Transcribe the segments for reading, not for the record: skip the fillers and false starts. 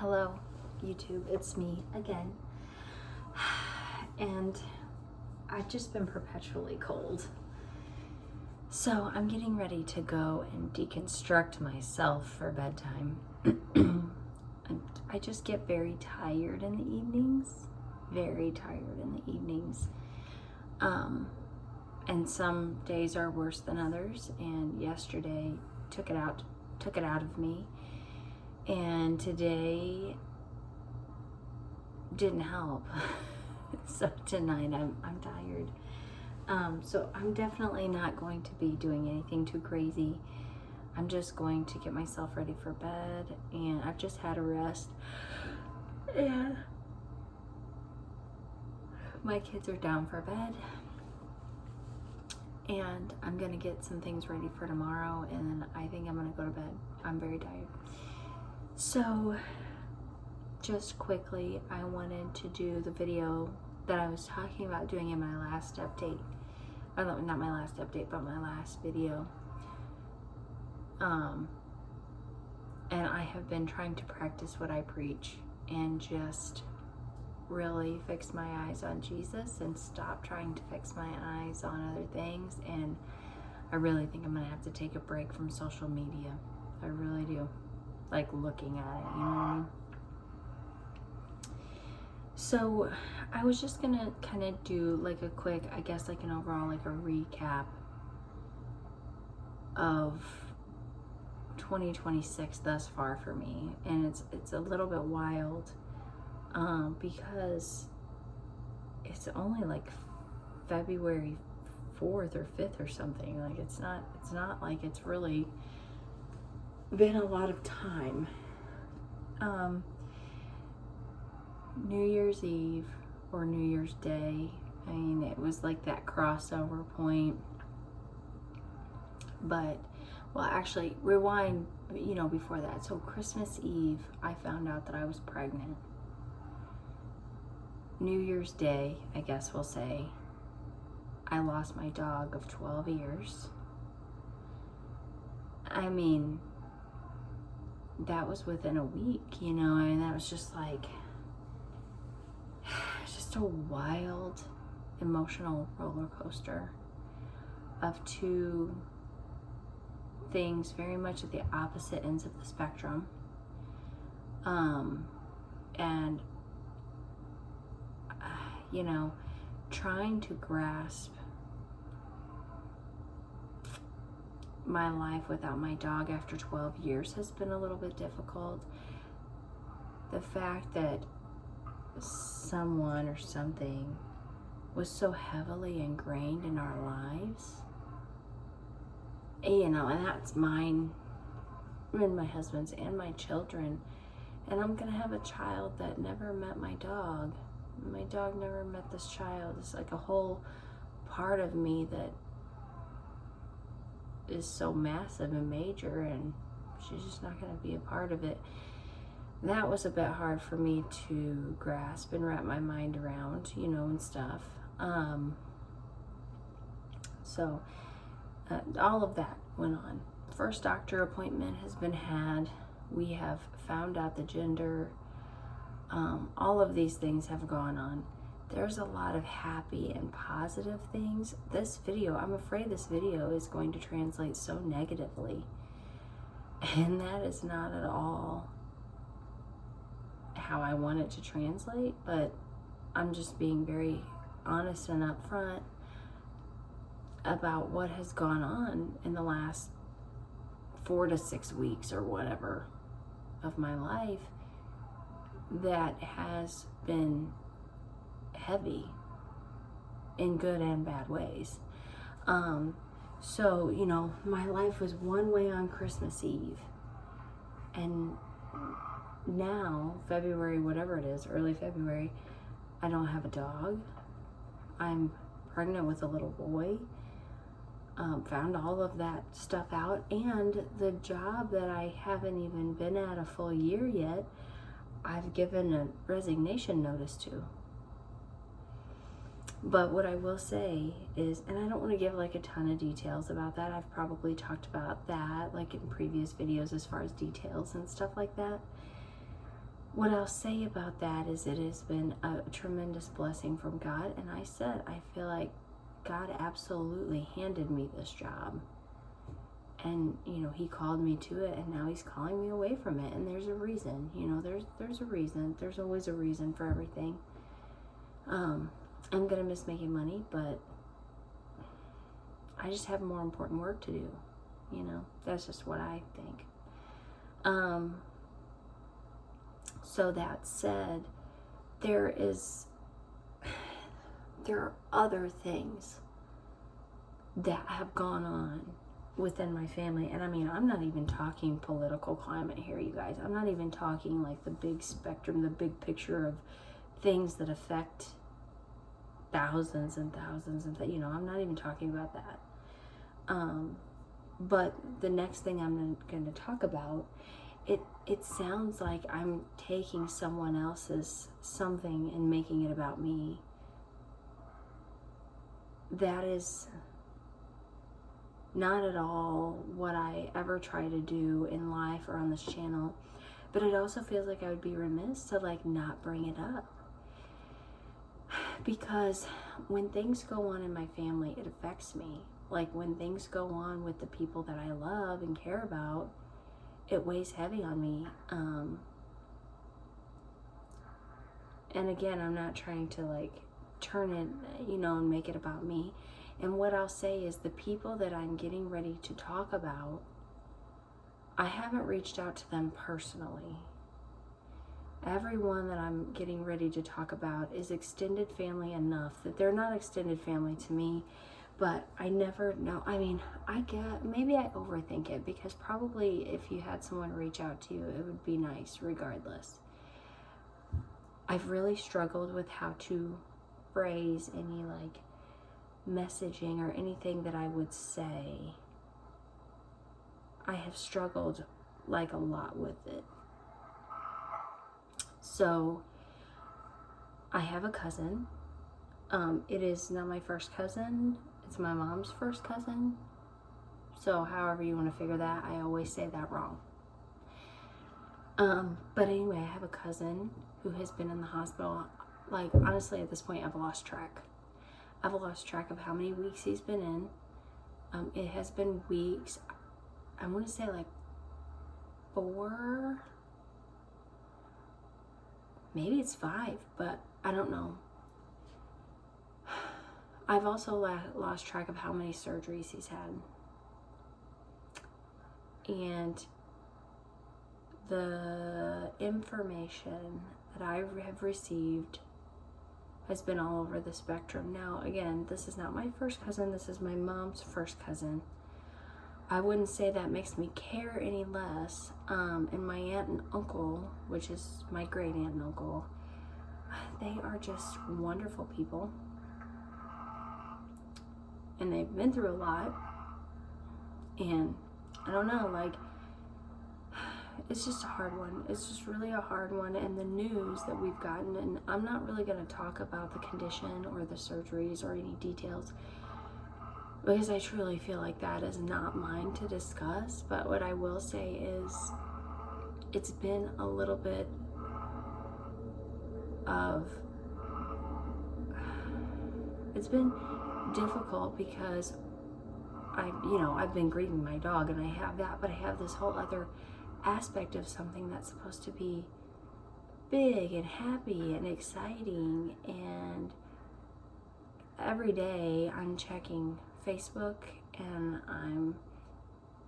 Hello, YouTube. It's me again. And I've just been perpetually cold. So I'm getting ready to go and deconstruct myself for bedtime. And I just get very tired in the evenings. Very tired in the evenings. And some days are worse than others. And yesterday took it out of me. And today didn't help. So tonight I'm tired. So I'm definitely not going to be doing anything too crazy. I'm just going to get myself ready for bed, and I've just had a rest. And my kids are down for bed. And I'm gonna get some things ready for tomorrow, and I think I'm gonna go to bed. I'm very tired. So, just quickly, I wanted to do the video that I was talking about doing in my last update. Not my last update, but my last video. And I have been trying to practice what I preach and just really fix my eyes on Jesus and stop trying to fix my eyes on other things. And I really think I'm gonna have to take a break from social media. I really do. Like looking at it, you know what I mean? So I was just gonna kind of do like a quick, I guess like an overall, like a recap of 2026 thus far for me. And it's a little bit wild because it's only like February 4th or 5th or something. Like it's not like it's really been a lot of time. New Year's Eve or New Year's Day, I mean, it was like that crossover point. But, well, actually, rewind, before that. So Christmas Eve, I found out that I was pregnant. New Year's Day, I guess we'll say, I lost my dog of 12 years. I mean, that was within a week, that was just like, just a wild emotional roller coaster of two things very much at the opposite ends of the spectrum. And trying to grasp my life without my dog after 12 years has been a little bit difficult. The fact that someone or something was so heavily ingrained in our lives, and that's mine and my husband's and my children, and I'm gonna have a child that never met my dog. My dog never met this child. It's like a whole part of me that is so massive and major, and she's just not going to be a part of it. That was a bit hard for me to grasp and wrap my mind around, and stuff. So all of that went on. First doctor appointment has been had. We have found out the gender. All of these things have gone on. There's a lot of happy and positive things. This video, I'm afraid this video is going to translate so negatively. And that is not at all how I want it to translate, but I'm just being very honest and upfront about what has gone on in the last 4 to 6 weeks or whatever of my life that has been heavy in good and bad ways. So, my life was one way on Christmas Eve. And now, February, whatever it is, early February, I don't have a dog. I'm pregnant with a little boy. Found all of that stuff out. And the job that I haven't even been at a full year yet, I've given a resignation notice to. But what I will say is, and I don't want to give like a ton of details about that. I've probably talked about that like in previous videos as far as details and stuff like that. what I'll say about that is it has been a tremendous blessing from God. And I said, I feel like God absolutely handed me this job. And, he called me to it, and now he's calling me away from it. And there's a reason, there's a reason. There's always a reason for everything. I'm going to miss making money, but I just have more important work to do. That's just what I think. So that said, there are other things that have gone on within my family. And I mean, I'm not even talking political climate here, you guys. I'm not even talking like the big spectrum, the big picture of things that affect thousands and thousands and I'm not even talking about that. But the next thing I'm going to talk about, it sounds like I'm taking someone else's something and making it about me. That is not at all what I ever try to do in life or on this channel. But it also feels like I would be remiss to not bring it up. Because when things go on in my family, it affects me. Like when things go on with the people that I love and care about, it weighs heavy on me. And again, I'm not trying to turn it, and make it about me. And what I'll say is the people that I'm getting ready to talk about, I haven't reached out to them personally. Everyone that I'm getting ready to talk about is extended family enough that they're not extended family to me, but I never know. I mean, maybe I overthink it, because probably if you had someone reach out to you, it would be nice regardless. I've really struggled with how to phrase any messaging or anything that I would say. I have struggled a lot with it. So I have a cousin. It is not my first cousin. It's my mom's first cousin. So however you want to figure that, I always say that wrong. But anyway, I have a cousin who has been in the hospital. Honestly, at this point, I've lost track. I've lost track of how many weeks he's been in. It has been weeks. I want to say 4. Maybe it's 5, but I don't know. I've also lost track of how many surgeries he's had. And the information that I have received has been all over the spectrum. Now, again, this is not my first cousin. This is my mom's first cousin. I wouldn't say that makes me care any less. And my aunt and uncle, which is my great aunt and uncle, they are just wonderful people. And they've been through a lot. And I don't know, it's just a hard one. It's just really a hard one. And the news that we've gotten, and I'm not really going to talk about the condition or the surgeries or any details, because I truly feel like that is not mine to discuss. But what I will say is it's been a little bit it's been difficult, because I've been grieving my dog, and I have that, but I have this whole other aspect of something that's supposed to be big and happy and exciting. And every day I'm checking Facebook and I'm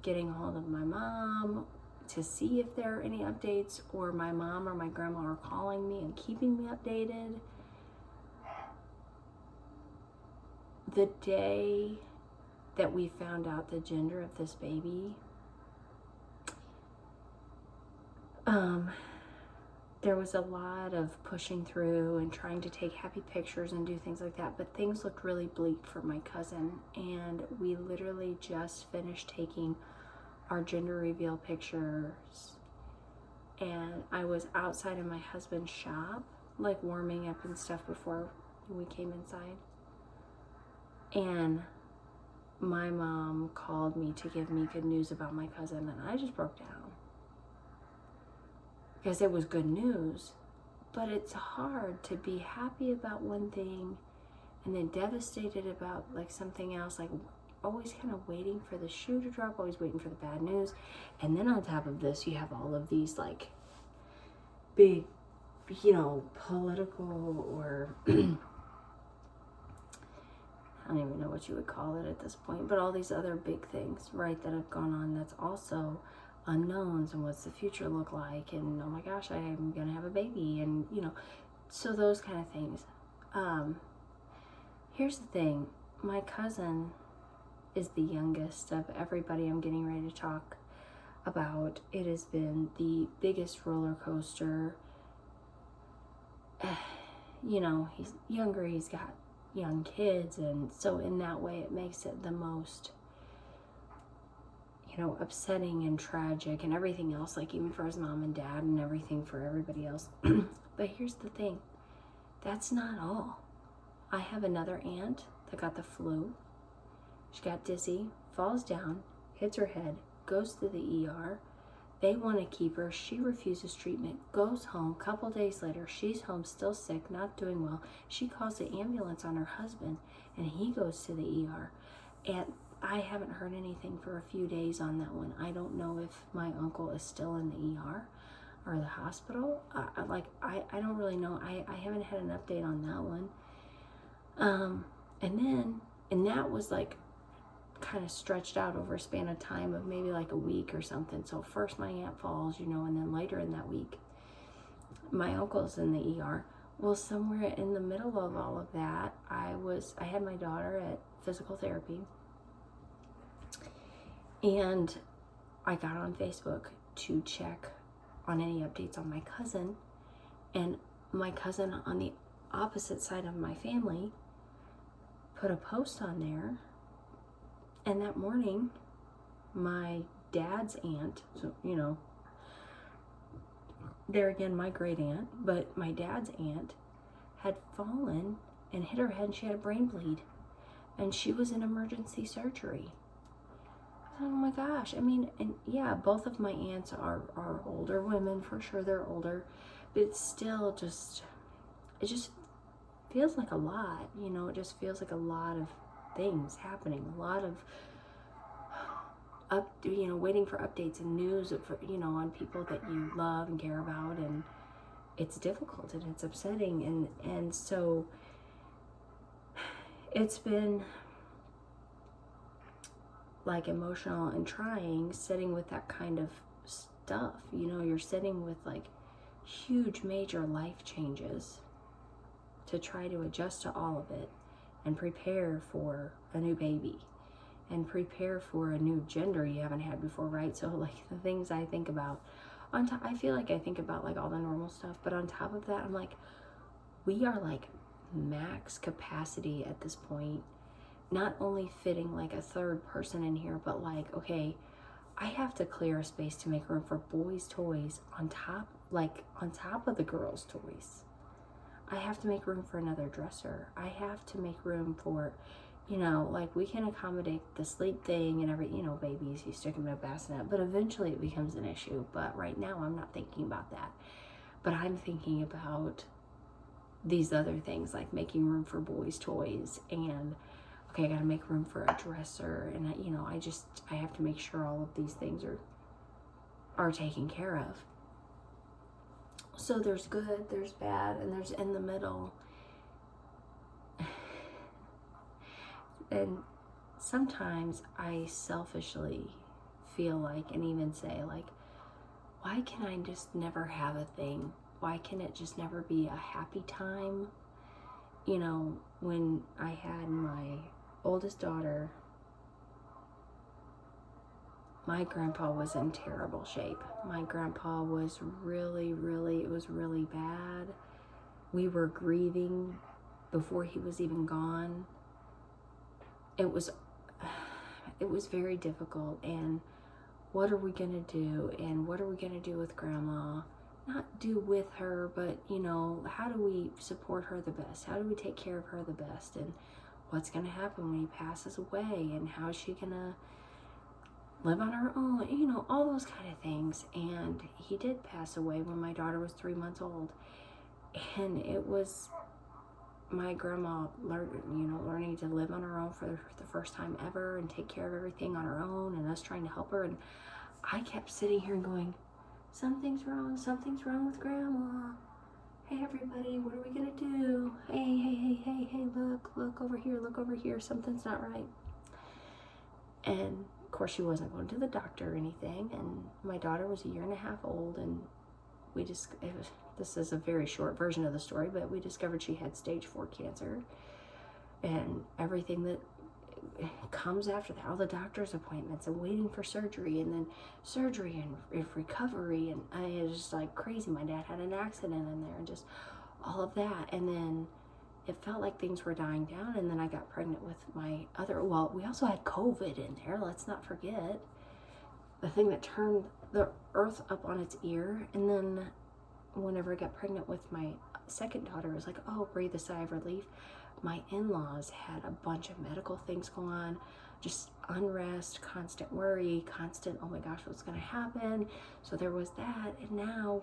getting a hold of my mom to see if there are any updates, or my mom or my grandma are calling me and keeping me updated. The day that we found out the gender of this baby, there was a lot of pushing through and trying to take happy pictures and do things like that, but things looked really bleak for my cousin. And we literally just finished taking our gender reveal pictures, and I was outside of my husband's shop, warming up and stuff before we came inside. And my mom called me to give me good news about my cousin, and I just broke down. because it was good news. But it's hard to be happy about one thing and then devastated about like something else, like always kind of waiting for the shoe to drop, always waiting for the bad news. And then on top of this, you have all of these like big, political or I don't even know what you would call it at this point, but all these other big things, right, that have gone on that's also unknowns, and what's the future look like, and oh my gosh, I'm gonna have a baby, and so those kind of things. Here's the thing, my cousin is the youngest of everybody I'm getting ready to talk about. It has been the biggest roller coaster. He's younger, he's got young kids, and so in that way it makes it the most upsetting and tragic and everything else, like even for his mom and dad and everything for everybody else. But here's the thing, that's not all. I have another aunt that got the flu. She got dizzy, falls down, hits her head, goes to the ER. They want to keep her. She refuses treatment, goes home. Couple days later, she's home, still sick, not doing well. She calls the ambulance on her husband, and he goes to the ER. And I haven't heard anything for a few days on that one. I don't know if my uncle is still in the ER or the hospital. I don't really know. I haven't had an update on that one. And that was like kind of stretched out over a span of time of maybe like a week or something. So first my aunt falls, and then later in that week, my uncle's in the ER. Well, somewhere in the middle of all of that, I had my daughter at physical therapy, and I got on Facebook to check on any updates on my cousin, and my cousin on the opposite side of my family put a post on there. And that morning, my dad's aunt, so, there again, my great aunt, but my dad's aunt had fallen and hit her head, and she had a brain bleed, and she was in emergency surgery. Oh my gosh. I mean, and yeah, both of my aunts are older women, for sure they're older, but it's still it just feels like a lot, it just feels like a lot of things happening, a lot of waiting for updates and news on people that you love and care about, and it's difficult and it's upsetting, and so it's been like emotional and trying sitting with that kind of stuff. You're sitting with like huge major life changes to try to adjust to all of it and prepare for a new baby and prepare for a new gender you haven't had before, right? So like the things I think about I feel like I think about like all the normal stuff, but on top of that, I'm like, we are like max capacity at this point, not only fitting like a third person in here, but like, okay, I have to clear a space to make room for boys' toys on top of the girls' toys. I have to make room for another dresser. I have to make room for, like we can accommodate the sleep thing and babies, you stick them in a bassinet, but eventually it becomes an issue. But right now I'm not thinking about that. But I'm thinking about these other things, like making room for boys' toys, and okay, I gotta make room for a dresser, and I have to make sure all of these things are taken care of. So there's good, there's bad, and there's in the middle. And sometimes I selfishly feel like, and even say like, why can I just never have a thing? Why can it just never be a happy time? When I had my oldest daughter, my grandpa was in terrible shape. My grandpa was really bad. We were grieving before he was even gone. It was very difficult, and what are we gonna do? And what are we gonna do with grandma? Not do with her, but how do we support her the best? How do we take care of her the best? And what's gonna happen when he passes away? And how is she gonna live on our own, you know, all those kind of things. And he did pass away when my daughter was 3 months old. And it was my grandma learning to live on her own for the first time ever and take care of everything on her own, and us trying to help her. And I kept sitting here and going, something's wrong with grandma. Hey everybody, what are we gonna do? Hey, look over here, something's not right. And of course she wasn't going to the doctor or anything, and my daughter was 1.5 years old, and this is a very short version of the story, but we discovered she had stage 4 cancer, and everything that comes after that, all the doctor's appointments and waiting for surgery, and then surgery and recovery, and it was just like crazy. My dad had an accident in there, and just all of that. And then it felt like things were dying down, and then I got pregnant with my we also had COVID in there, let's not forget, the thing that turned the earth up on its ear. And then whenever I got pregnant with my second daughter, it was like, oh, breathe a sigh of relief. My in-laws had a bunch of medical things go on, just unrest, constant worry, constant, oh my gosh, what's going to happen? So there was that, and now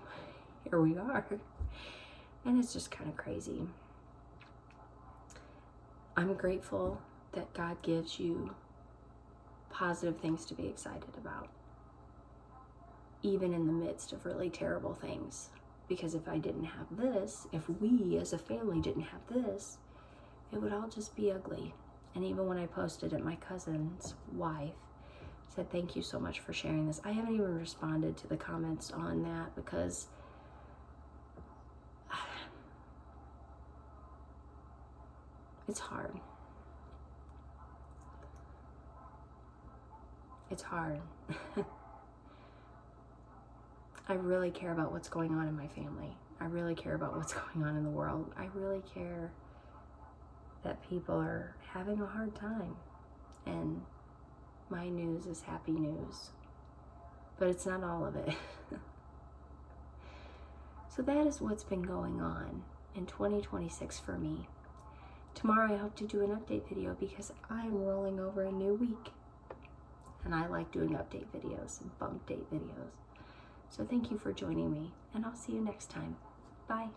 here we are. And it's just kind of crazy. I'm grateful that God gives you positive things to be excited about, even in the midst of really terrible things. Because if I didn't have this, if we as a family didn't have this, it would all just be ugly. And even when I posted it, my cousin's wife said, thank you so much for sharing this. I haven't even responded to the comments on that because it's hard. It's hard. I really care about what's going on in my family. I really care about what's going on in the world. I really care that people are having a hard time, and my news is happy news, but it's not all of it. So that is what's been going on in 2026 for me. Tomorrow I hope to do an update video because I'm rolling over a new week, and I like doing update videos and bump date videos. So thank you for joining me, and I'll see you next time. Bye.